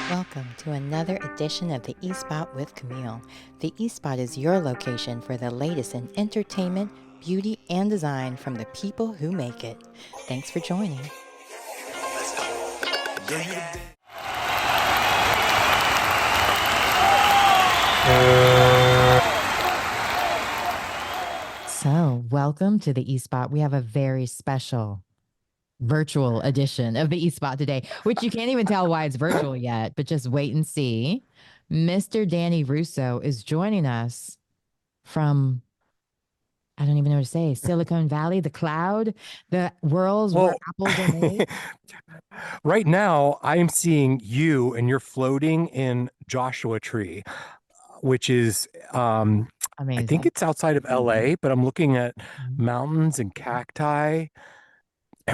Welcome to another edition of the eSpot with Camille. The eSpot is your location for the latest in entertainment, beauty, and design from the people who make it. Thanks for joining. So, welcome to the eSpot. We have a very special virtual edition of the eSpot today, which you can't even tell why it's virtual yet, but just wait and see. Mr. Danny Russo is joining us from, I don't even know what to say, Silicon Valley, the cloud, the worlds where apples are made. Right now, I'm seeing you and you're floating in Joshua Tree, which is, I think Amazing. it's outside of LA, but I'm looking at mountains and cacti.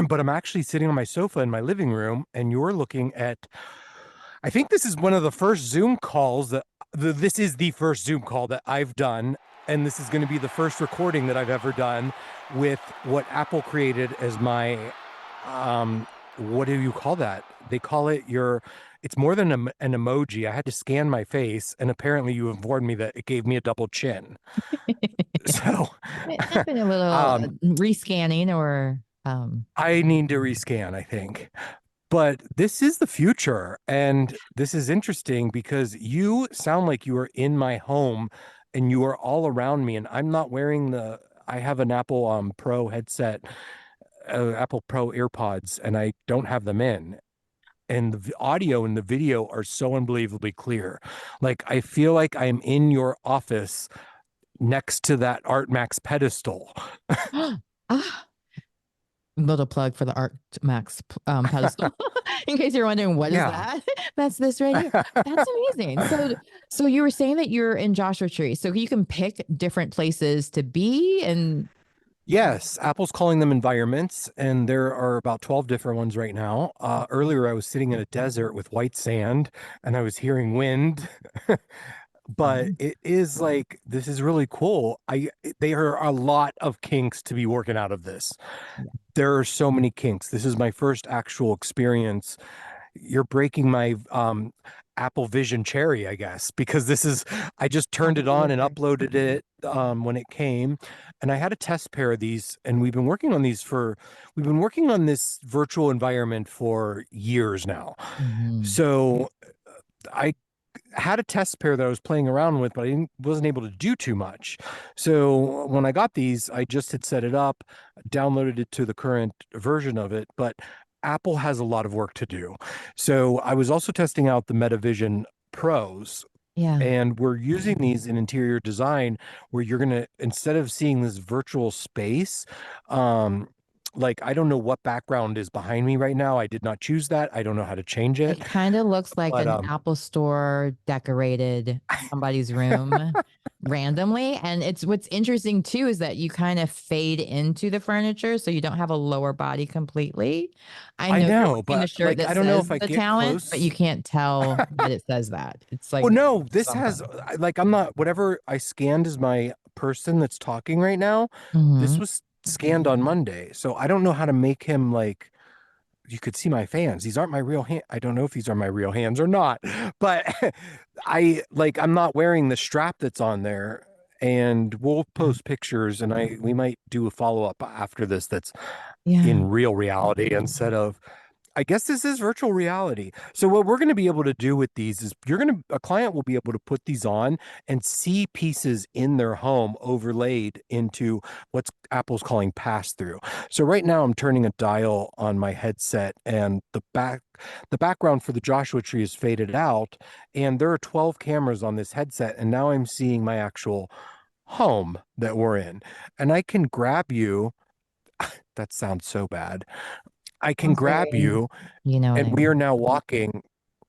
But I'm actually sitting on my sofa in my living room, and you're looking at, I think this is one of the first Zoom calls this is the first Zoom call that I've done. And this is going to be the first recording that I've ever done with what Apple created as my, what do you call that? They call it it's more than an emoji. I had to scan my face, and apparently you informed me that it gave me a double chin. So I've been a little rescanning or. I need to rescan, I think. But this is the future. And this is interesting because you sound like you are in my home and you are all around me. And I'm not wearing I have an Apple Pro headset, Apple Pro AirPods, and I don't have them in. And the audio and the video are so unbelievably clear. Like, I feel like I'm in your office next to that Art Max pedestal. Little plug for the Art Max pedestal. In case you're wondering, what is that? That's this right here. That's amazing. So you were saying that you're in Joshua Tree, so you can pick different places to be. And yes, Apple's calling them environments, and there are about 12 different ones right now. Earlier, I was sitting in a desert with white sand, and I was hearing wind. But it is like, this is really cool. There are a lot of kinks to be working out of this. There are so many kinks. This is my first actual experience. You're breaking my Apple Vision cherry, I guess, because I just turned it on and uploaded it when it came. And I had a test pair of these, and we've been working on this virtual environment for years now. So I had a test pair that I was playing around with, but I wasn't able to do too much. So when I got these, I just had set it up, downloaded it to the current version of it, but Apple has a lot of work to do. So I was also testing out the MetaVision Pros. Yeah. And we're using these in interior design where you're going to, instead of seeing this virtual space, like, I don't know what background is behind me right now. I did not choose that. I don't know how to change it. It kind of looks like an Apple Store decorated somebody's room randomly. And what's interesting too is that you kind of fade into the furniture, so you don't have a lower body completely. I know, but like, I don't know if I get talent, close, but you can't tell that it says that. It's like, well, no, this has, like, I'm not, whatever I scanned as my person that's talking right now, this was scanned on Monday. So I don't know how to make him, like, you could see my fans. These aren't my real hand. I don't know if these are my real hands or not, but I'm not wearing the strap that's on there. And we'll post pictures, and we might do a follow-up after this that's in real reality instead of, I guess this is virtual reality. So what we're going to be able to do with these is a client will be able to put these on and see pieces in their home overlaid into what's Apple's calling pass-through. So right now I'm turning a dial on my headset, and the background for the Joshua Tree is faded out, and there are 12 cameras on this headset, and now I'm seeing my actual home that we're in. And I can grab you. That sounds so bad. I can grab you, and we are now walking.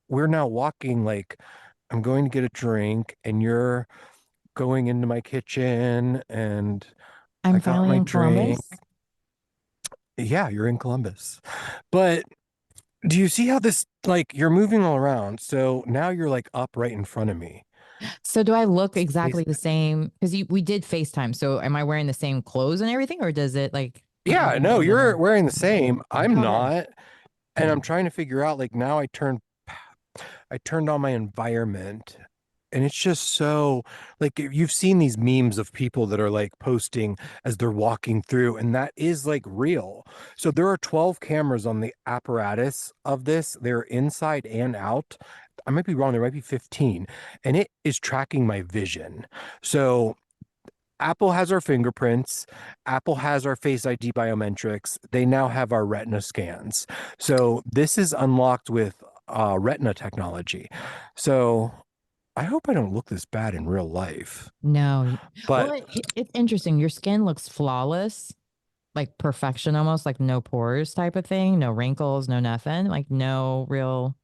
We're now walking, like, I'm going to get a drink, and you're going into my kitchen, and I got my drink. Yeah, you're in Columbus. But do you see how this, like, you're moving all around? So now you're, like, up right in front of me. So do I look exactly the same? Because we did FaceTime. So am I wearing the same clothes and everything, or does it like? Yeah, no, you're wearing the same. I'm not. And I'm trying to figure out, like, now I turn I turned on my environment, and it's just so like you've seen these memes of people that are like posting as they're walking through, and that is like real. So there are 12 cameras on the apparatus of this. They're inside and out. I might be wrong, there might be 15, and it is tracking my vision. So Apple has our fingerprints. Apple has our Face ID biometrics. They now have our retina scans. So this is unlocked with retina technology. So I hope I don't look this bad in real life. No. Well, But it's interesting. Your skin looks flawless, like perfection almost, like no pores type of thing, no wrinkles, no nothing, like no real,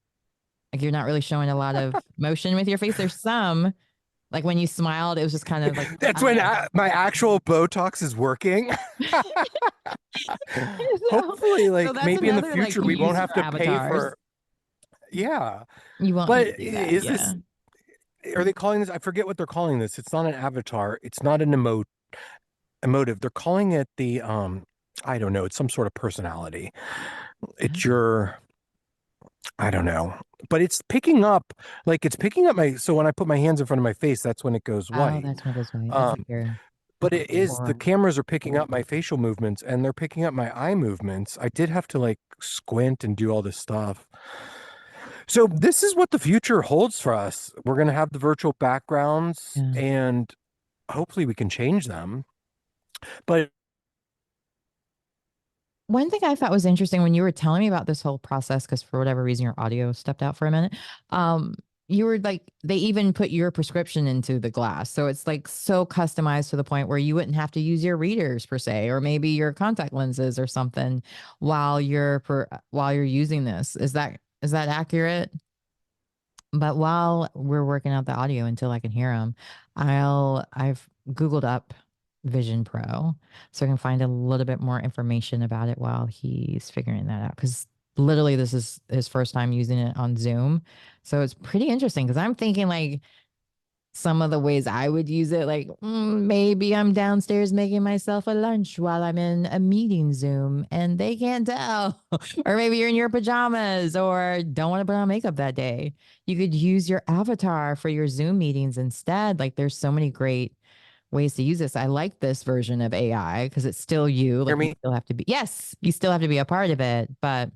like you're not really showing a lot of motion with your face. There's some, like when you smiled, it was just kind of like, that's when my actual Botox is working. so, Hopefully, so like that's maybe in the another like future we won't use have for to pay avatars. for, yeah. You won't need But to do that. is Yeah. this, are they calling this? I forget what they're calling this. It's not an avatar. It's not an emotive. They're calling it the I don't know, it's some sort of personality. It's your I don't know. But it's picking up it's picking up my so when I put my hands in front of my face, that's when it goes Oh, white. that's when it goes white. That's Um like your but it is the aura. cameras are picking up my facial movements and they're picking up my eye movements. I did have to like squint and do all this stuff. So this is what the future holds for us. We're going to have the virtual backgrounds Yeah. and hopefully we can change them. But One thing I thought was interesting when you were telling me about this whole process, because for whatever reason your audio stepped out for a minute, you were like, they even put your prescription into the glass. So it's like so customized to the point where you wouldn't have to use your readers per se, or maybe your contact lenses or something while you're using this. Is that accurate? But while we're working out the audio until I can hear him, I've Googled up Vision Pro so I can find a little bit more information about it while he's figuring that out. Because literally, this is his first time using it on Zoom. So it's pretty interesting because I'm thinking like some of the ways I would use it, like maybe I'm downstairs making myself a lunch while I'm in a meeting Zoom and they can't tell. Or maybe you're in your pajamas or don't want to put on makeup that day. You could use your avatar for your Zoom meetings instead. Like there's so many great ways to use this. I like this version of AI because it's still you. hear Like you me? still have to be, yes, you still have to be a part of it. But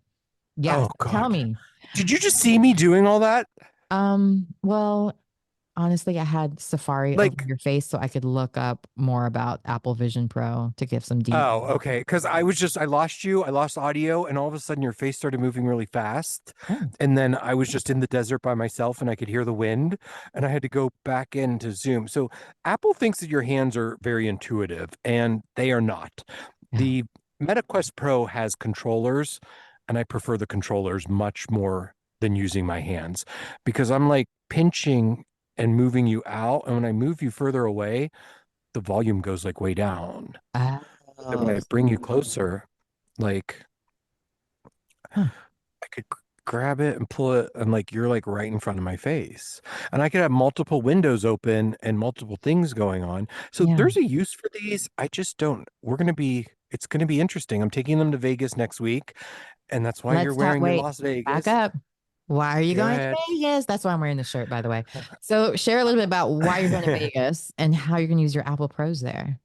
yeah, Oh so tell God. me. Did you just see me doing all that? Well, honestly, I had Safari open Like, your face so I could look up more about Apple Vision Pro to give some oh, details. okay. Because I lost you, I lost audio, and all of a sudden your face started moving really fast. Oh, And then I was just in the desert by myself and I could hear the wind and I had to go back into Zoom. So Apple thinks that your hands are very intuitive and they are not. yeah. The MetaQuest Pro has controllers, and I prefer the controllers much more than using my hands because I'm like pinching and moving you out. And when I move you further away, the volume goes like way down. And when Oh, I bring you closer, like huh. I could grab it and pull it, and like you're like right in front of my face. And I could have multiple windows open and multiple things going on. So Yeah. there's a use for these. I just don't. It's going to be interesting. I'm taking them to Vegas next week, and that's why you're Let's talk. wearing your Wait, Las back Vegas. up. Why are you Go going to ahead. Vegas? That's why I'm wearing the shirt, by the way. So, share a little bit about why you're going to Vegas and how you're going to use your Apple Pros there.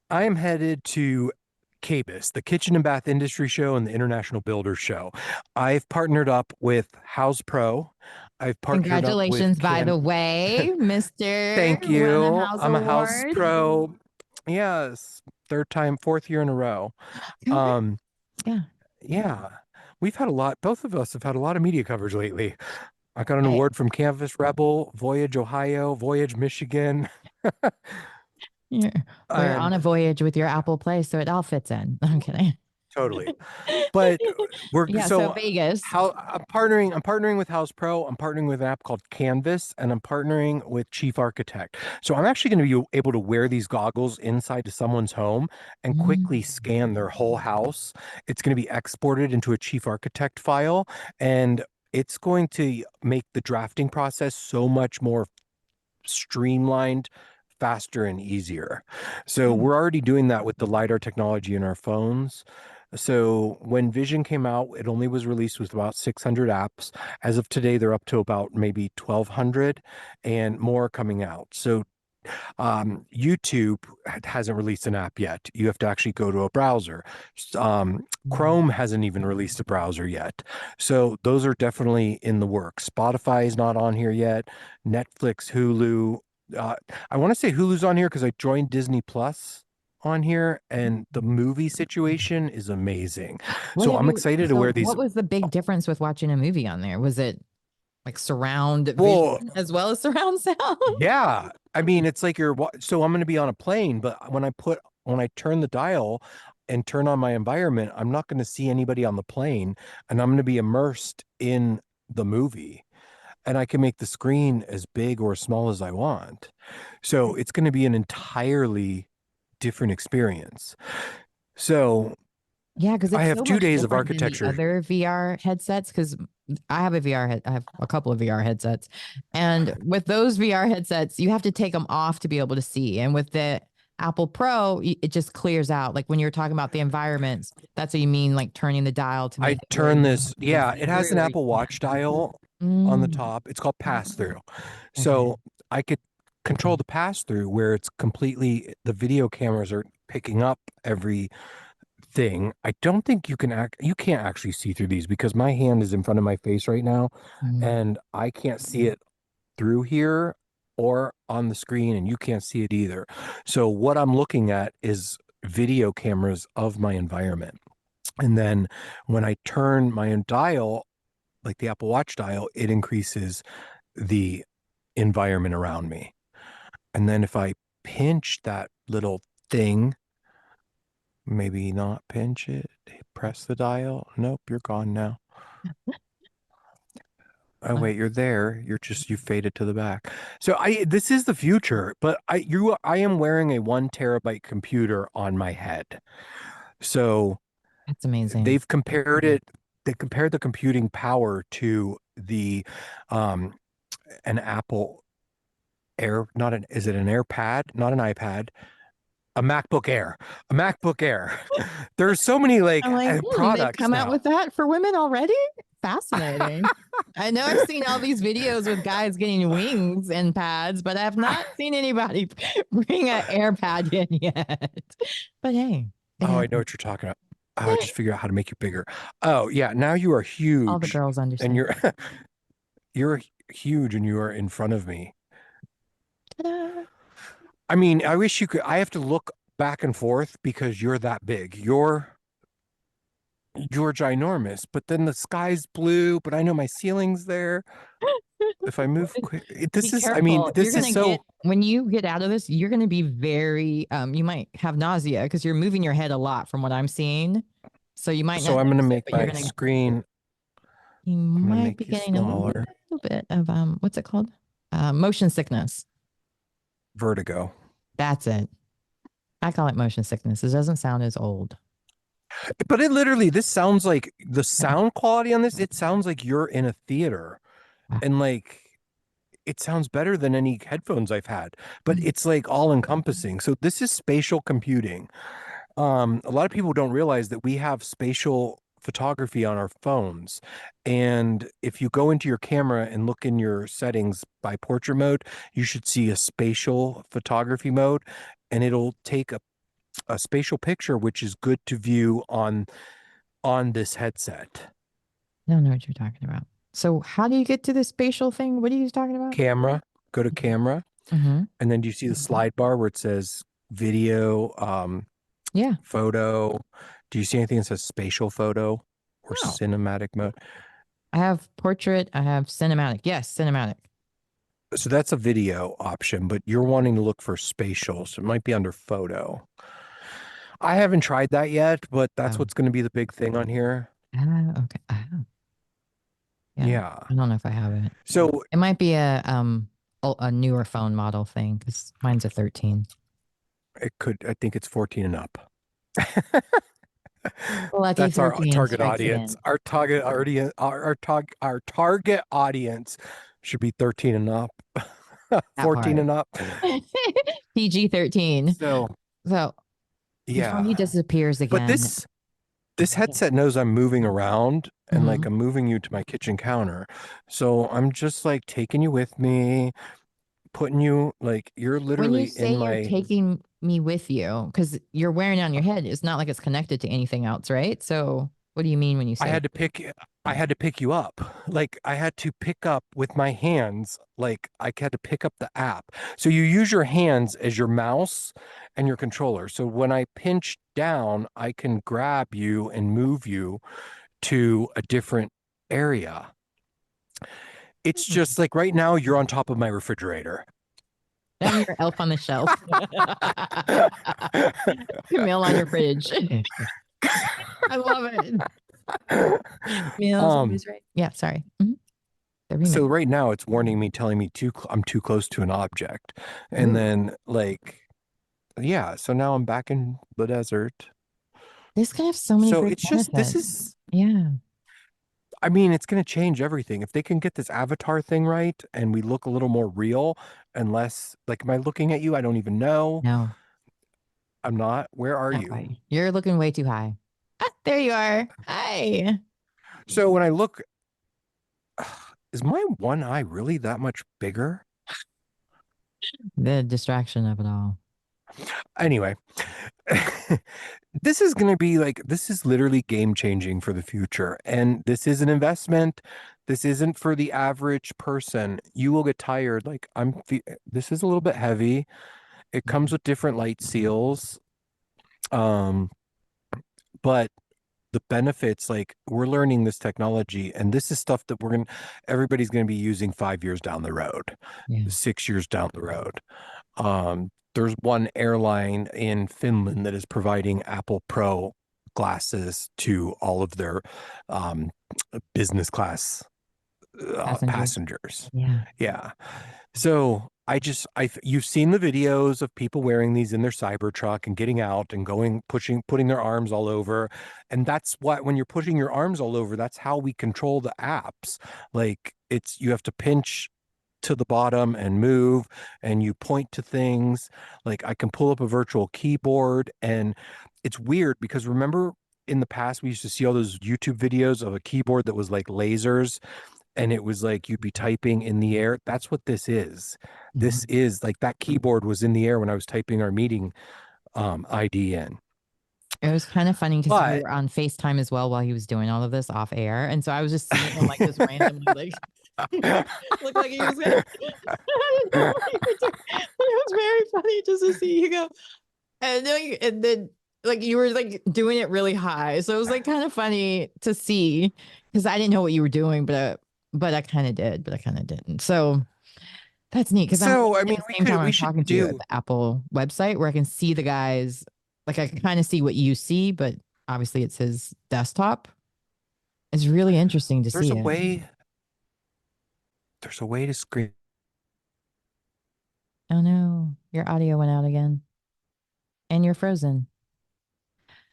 I am headed to KBIS, the Kitchen and Bath Industry Show and the International Builders Show. I've partnered up with Houzz Pro. I've partnered up with Congratulations, by the way, Mr. Thank Won a you. House I'm a House Award. Pro. Yes, third time, fourth year in a row. Congrats. Um, Yeah. yeah, we've had a lot. Both of us have had a lot of media coverage lately. I got an Hey, award from Canvas Rebel, Voyage, Ohio, Voyage, Michigan. yeah. Well, you're on And a voyage with your Apple Play, so it all fits in. I'm kidding. totally. But we're Yeah, so so Vegas. how I'm partnering with House Pro, I'm partnering with an app called Canvas, and I'm partnering with Chief Architect. So I'm actually going to be able to wear these goggles inside to someone's home and Mm. quickly scan their whole house. It's going to be exported into a Chief Architect file, and it's going to make the drafting process so much more streamlined, faster, and easier. So Oh, we're already doing that with the LiDAR technology in our phones. So when Vision came out, it only was released with about 600 apps. As of today, they're up to about maybe 1,200 and more coming out. So YouTube hasn't released an app yet. You have to actually go to a browser. Chrome hasn't even released a browser yet. So those are definitely in the works. Spotify is not on here yet. Netflix, Hulu. Uh, I want to say Hulu's on here because I joined Disney Plus on here, and the movie situation is amazing. What So have I'm you? excited to So, wear these. what was the big difference with watching a movie on there? Was it like surround Well, vision as well as surround sound? yeah. I mean, it's like so I'm going to be on a plane, but when I turn the dial and turn on my environment, I'm not going to see anybody on the plane, and I'm going to be immersed in the movie, and I can make the screen as big or small as I want. So it's going to be an entirely different experience. So Yeah, because I it's have so two much days of different than the architecture. other VR headsets. Because I have a VR head, I have a couple of VR headsets, and with those VR headsets, you have to take them off to be able to see. And with the Apple Pro, it just clears out. Like when you're talking about the environments, that's what you mean, like turning the dial to I make it where turn you this, can yeah, see it has through an or you Apple can't. Watch dial on the Mm, top. It's called pass through. okay. So I could control the pass through where it's completely, the video cameras are picking up everything. I don't think you can't actually see through these because my hand is in front of my face right now Mm. and I can't see it through here or on the screen, and you can't see it either. So what I'm looking at is video cameras of my environment. And then when I turn my dial, like the Apple Watch dial, it increases the environment around me. And then if I pinch that little thing, maybe not pinch it, press the dial. Nope, you're gone now. Oh Uh, wait, you're there. You faded to the back. So this is the future, but I am wearing a 1 terabyte computer on my head. So That's amazing. they've compared it, they compared the computing power to the um an Apple Air, not an is it an AirPad? Not an iPad, a MacBook Air. A MacBook Air. There's so many like I'm like, they've products come out now. with that for women already? Fascinating. I know I've seen all these videos with guys getting wings and pads, but I have not seen anybody bring an AirPad in yet. But hey, it Oh, I know happens. what you're talking about. Oh, just figure out how to make you bigger. Oh, yeah, now you are All the huge girls and understand. you're huge and you are in front of me. Ta-da. I mean, I wish you could I have to look back and forth because you're that big. You're ginormous, but then the sky's blue, but I know my ceiling's there. If I move quick, Be this is, I mean, careful. You're this is gonna get so, when you get out of this, you're gonna be very you might have nausea because you're moving your head a lot from what I'm seeing. So you might so not I'm going to notice it, make but my screen, you I'm going to might be make you getting a smaller. little bit of what's it called? Motion sickness. Vertigo. That's it. I call it motion sickness. It doesn't sound as old. But it literally, this sounds like the sound quality on this, it sounds like you're in a theater Wow. and like it sounds better than any headphones I've had, but it's like all encompassing. So this is spatial computing. A lot of people don't realize that we have spatial photography on our phones. And if you go into your camera and look in your settings by portrait mode, you should see a spatial photography mode, and it'll take a spatial picture, which is good to view on this headset. I don't know what you're talking about. So how do you get to the spatial thing? What are you talking about? Camera, go to camera, Mm-hmm. and then do you see the slide bar where it says video, Yeah. photo? Do you see anything that says spatial photo or Oh, cinematic mode? I have portrait. I have cinematic. Yes, cinematic. So that's a video option, but you're wanting to look for spatial, so it might be under photo. I haven't tried that yet, but that's Oh, what's going to be the big thing on here. okay. Yeah. Yeah. I don't know if I have it. So It might be a newer phone model thing because mine's a 13. it could, I think it's 14 and up. Lucky That's our 13 target strikes audience. again. Our target audience should be 13 and up, That 14 part. and up. PG 13. So So before he yeah. disappears But again, this this headset knows I'm moving around and like Mhm. I'm moving you to my kitchen counter. So I'm just like taking you with me, putting you like you're When you literally say in you're my taking me with you, because you're wearing it on your head, it's not like it's connected to anything else, right? So what do you mean when you I say had to pick I had to pick you up. Like I had to pick up with my hands, like I had to pick up the app. So you use your hands as your mouse and your controller. So when I pinch down, I can grab you and move you to a different area. It's Hmm. just like right now you're on top of my refrigerator. I'm your elf on the shelf. Camille on your fridge. I love it. Camille's Um, always right. Yeah, sorry. The remix. so right now it's warning me, telling me I'm too close to an object. And Ooh, then like yeah, so now I'm back in the desert. this could have so many So great it's just benefits. Yeah. I mean, it's going to change everything. If they can get this avatar thing right and we look a little more real and less like, am I looking at you? I don't even know. No, I'm not. Where are not you? quite. You're looking way too high. Ah, there you are. Hi. So when I look, is my one eye really that much bigger? The distraction of it all. Anyway, this is going to be like, this is literally game changing for the future. And this is an investment. This isn't for the average person. You will get tired. Like, this is a little bit heavy. It comes with different light seals. Um, but the benefits, like we're learning this technology, and this is stuff that everybody's going to be using 5 years down the road, Yeah. 6 years down the road. There's one airline in Finland that is providing Apple Pro glasses to all of their um, business class Passengers. passengers. Yeah. Yeah. So you've seen the videos of people wearing these in their Cybertruck and getting out and going, putting their arms all over. And that's what, when you're putting your arms all over, that's how we control the apps. Like you have to pinch to the bottom and move and you point to things. Like I can pull up a virtual keyboard and it's weird because remember in the past we used to see all those YouTube videos of a keyboard that was like lasers and it was like you'd be typing in the air. That's what this is. Yeah. This is like that keyboard was in the air when I was typing our meeting ID in. It was kind of funny because we But were on FaceTime as well while he was doing all of this off air. And so I was just seeing him like just randomly like look like he was gonna I didn't know what you were doing. It was very funny just to see you go. And then like you were like doing it really high. So it was like kind of funny to see because I didn't know what you were doing, but I kind of did, but I kind of didn't. So that's neat because I'm so I at mean the same time we I'm should talking to you at do the Apple website where I can see the guys, like I can kind of see what you see, but obviously it's his desktop. It's really interesting to there's see a it. way there's a way to screen. Oh no, your audio went out again and you're frozen.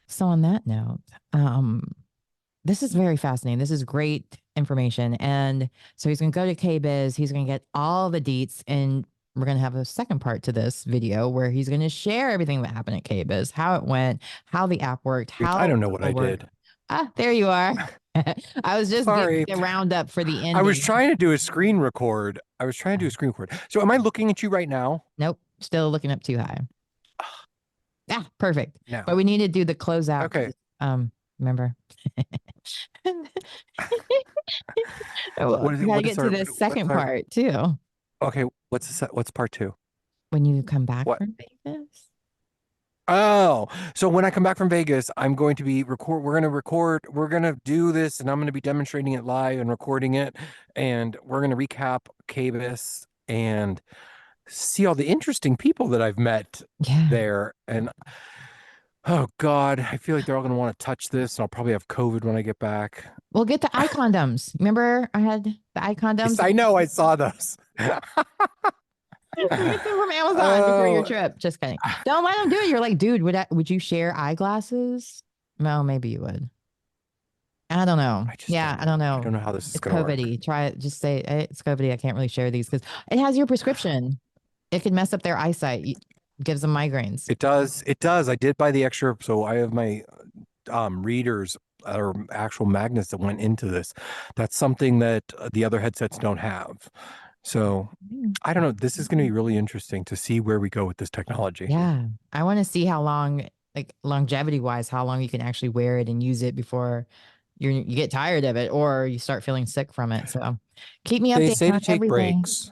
So on that note, this is very fascinating. This is great information. And so he's going to go to KBiz. He's going to get all the deets. And we're going to have a second part to this video where he's going to share everything that happened at KBiz, how it went, how the app worked, I how don't know what people I work. did. Ah, there you are. I was just giving Sorry. the roundup for the I was ending. trying to do a screen record. I was trying to do a screen record. So am I looking at you right now? Nope, still looking up too high. Ah, perfect. But No. we need to do the closeout. Okay. Remember? Well, we got to What is get to our the second what's our part too. okay, what's part two? When you come back What? from Vegas. Oh, so when I come back from Vegas, I'm going to be we're going to do this and I'm going to be demonstrating it live and recording it and we're going to recap KBIS and see all the interesting people that I've met Yeah. there and oh God, I feel like they're all going to want to touch this and I'll probably have COVID when I get back. We'll get the eye condoms. Remember I had the eye Yes, condoms? I know I saw those. We'll get them from Amazon before your Oh, trip. Just kidding. Don't let them do it. You're like, dude, would you share eyeglasses? No, maybe you would. I don't know. I just Yeah, don't I don't know. I know. don't know how this is It's going to work. COVID-y. Try it. Just say hey, it's COVID-y. I can't really share these because it has your prescription. It could mess up their eyesight. Gives them migraines. It does. It does. I did buy the extra, so I have my readers or actual magnets that went into this. That's something that the other headsets don't have. So I don't know. This is going to be really interesting to see where we go with this technology. Yeah. I want to see how long, like longevity wise, how long you can actually wear it and use it before you get tired of it or you start feeling sick from it. So keep me They updated say on to take everything. breaks.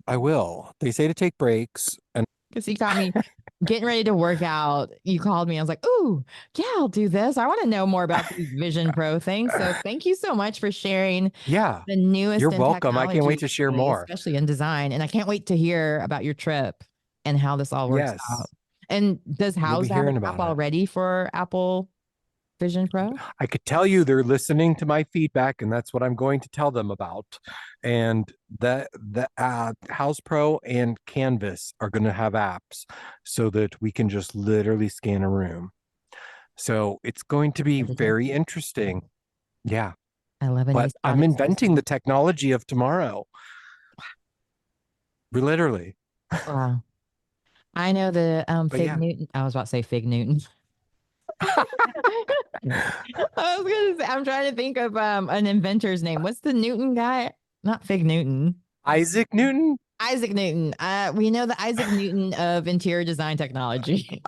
I will. They say to take breaks. And Because he got me getting ready to work out. You called me. I was like, "Ooh, yeah, I'll do this. I want to know more about these Vision Pro things." So thank you so much for sharing yeah, the you're newest in welcome. I can't technology wait to with share me, more. especially in design. And I can't wait to hear about your trip and how this all works out. Yes, And does you'll be House have an hearing app about it. already for Apple Vision Pro? I could tell you they're listening to my feedback, and that's what I'm going to tell them about. And the House Pro and Canvas are going to have apps so that we can just literally scan a room. So it's going to be very interesting. Yeah, I love an but e-spot I'm inventing exclusive. the technology of tomorrow. Literally. Wow. I know the But Fig yeah. Newton. I was about to say Fig Newton. I was gonna say I'm trying to think of an inventor's name. What's the Newton guy? Not Fig Newton. Isaac Newton? Isaac Newton. We know the Isaac Newton of interior design technology.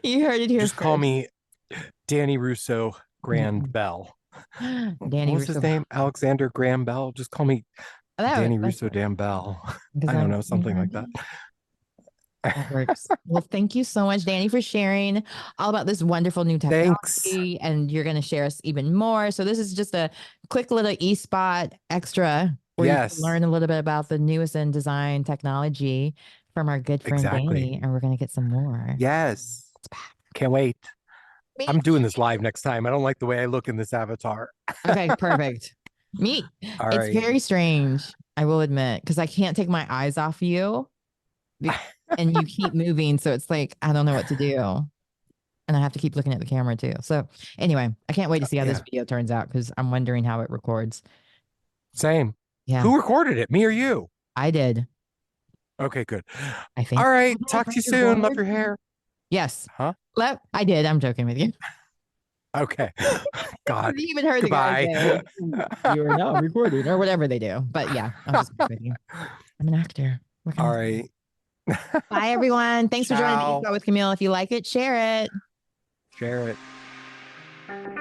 You heard it here Just call first. me Danny Russo Grand Newton. Bell. What Danny was his Russo. name? Alexander Graham Bell. Just call me That, Danny that's Russo Damn Bell. because I don't I'm know, something like that. that works. Well, thank you so much, Danny, for sharing all about this wonderful new Thanks. technology. And you're going to share us even more. So, this is just a quick little e-spot extra where you can Yes, learn a little bit about the newest in design technology from our good friend exactly. Danny. And we're going to get some more. Yes. It's back. Can't wait. Me. I'm doing this live next time. I don't like the way I look in this avatar. Okay, perfect. Me. All It's right. very strange, I will admit, because I can't take my eyes off you and you keep moving. So, it's like, I don't know what to do. And I have to keep looking at the camera too. So anyway, I can't wait to see how this Yeah, video turns out because I'm wondering how it records. same. Yeah, Who recorded it? Me or you? I did. Okay, good. I think. All Oh, right. did I Talk to press you soon. Love record? your hair. Yes. Huh? I did. I'm joking with you. Okay. God. You even heard the guy Goodbye. say, "You are now recording," or whatever they do. But yeah, I'm just with you. I'm an actor. What can I All say? right. Bye, everyone. Thanks for joining the Ciao. Eco with Camille. If you like it, share it. Share it.